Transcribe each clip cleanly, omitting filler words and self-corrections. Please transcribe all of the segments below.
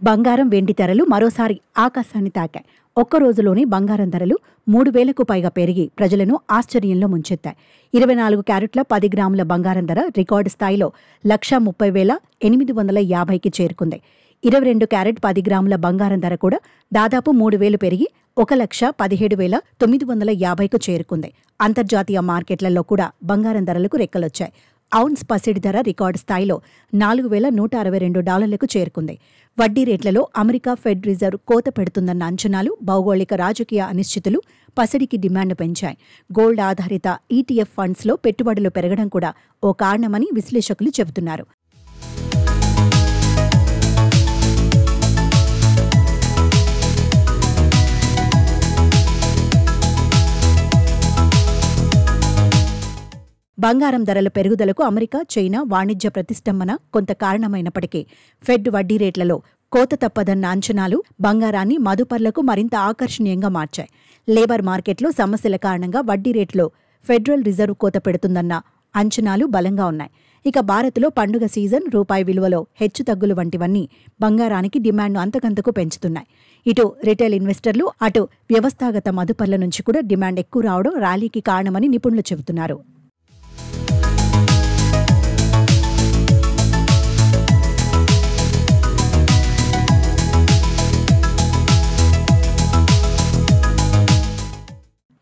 బంగారం వెండి ధరలు మరోసారి ఆకాశాన్ని తాకాయి. ఒక్క రోజులోనే బంగారం ధరలు 3,000కు పైగా పెరిగి ప్రజలను ఆశ్చర్యంలో ముంచెత్తాయి. 24 క్యారెట్ల 10 గ్రాముల బంగారం ధర రికార్డు స్థాయిలో 1,30,850కి చేరుకుంది. 22 క్యారెట్ 10 గ్రాముల బంగారం ధర కూడా దాదాపు 3,000 పెరిగి 1,17,950కు చేరుకుంది. అంతర్జాతీయ మార్కెట్లలో కూడా బంగారం ధరలకు రెక్కలొచ్చాయి. ఔన్స్ పసిడి ధర రికార్డు స్థాయిలో $4,162కు చేరుకుంది. వడ్డీ రేట్లలో అమెరికా ఫెడ్ రిజర్వ్ కోత పెడుతుందన్న అంచనాలు, భౌగోళిక రాజకీయ అనిశ్చితులు పసిడికి డిమాండ్ పెంచాయి. గోల్డ్ ఆధారిత ఈటీఎఫ్ ఫండ్స్లో పెట్టుబడులు పెరగడం కూడా ఓ కారణమని విశ్లేషకులు చెబుతున్నారు. బంగారం ధరల పెరుగుదలకు అమెరికా, చైనా వాణిజ్య ప్రతిష్టంభన కొంత కారణమైనప్పటికీ ఫెడ్ వడ్డీ రేట్లలో కోత తప్పదన్న అంచనాలు బంగారాన్ని మదుపర్లకు మరింత ఆకర్షణీయంగా మార్చాయి. లేబర్ మార్కెట్లో సమస్యల కారణంగా వడ్డీ రేట్లో ఫెడరల్ రిజర్వ్ కోత పెడుతుందన్న అంచనాలు బలంగా ఉన్నాయి. ఇక భారత్లో పండుగ సీజన్, రూపాయి విలువలో హెచ్చుతగ్గులు వంటివన్నీ బంగారానికి డిమాండ్ను అంతకంతకు పెంచుతున్నాయి. ఇటు రిటైల్ ఇన్వెస్టర్లు, అటు వ్యవస్థాగత మదుపర్ల నుంచి కూడా డిమాండ్ ఎక్కువ రావడం ర్యాలీకి కారణమని నిపుణులు చెబుతున్నారు.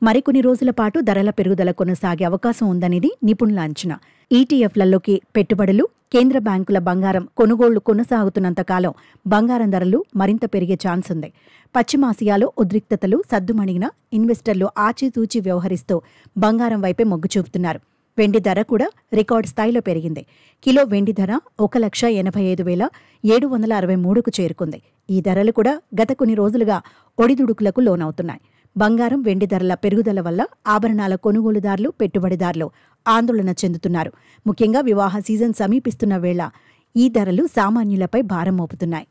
మరికొన్ని రోజుల పాటు ధరల పెరుగుదల కొనసాగే అవకాశం ఉందనేది నిపుణుల అంచనా. ఈటీఎఫ్లలోకి పెట్టుబడులు, కేంద్ర బ్యాంకుల బంగారం కొనుగోళ్లు కొనసాగుతున్నంతకాలం బంగారం ధరలు మరింత పెరిగే ఛాన్స్ ఉంది. పశ్చిమాసియాలో ఉద్రిక్తతలు సద్దుమణిగిన ఇన్వెస్టర్లు ఆచితూచి వ్యవహరిస్తూ బంగారం వైపే మొగ్గు చూపుతున్నారు. వెండి ధర కూడా రికార్డు స్థాయిలో పెరిగింది. కిలో వెండి ధర 1,85,763కు చేరుకుంది. ఈ ధరలు కూడా గత కొన్ని రోజులుగా ఒడిదుడుకులకు లోనవుతున్నాయి. బంగారం, వెండి ధరల పెరుగుదల వల్ల ఆభరణాల కొనుగోలుదారులు, పెట్టుబడిదారులు ఆందోళన చెందుతున్నారు. ముఖ్యంగా వివాహ సీజన్ సమీపిస్తున్న వేళ ఈ ధరలు సామాన్యులపై భారం మోపుతున్నాయి.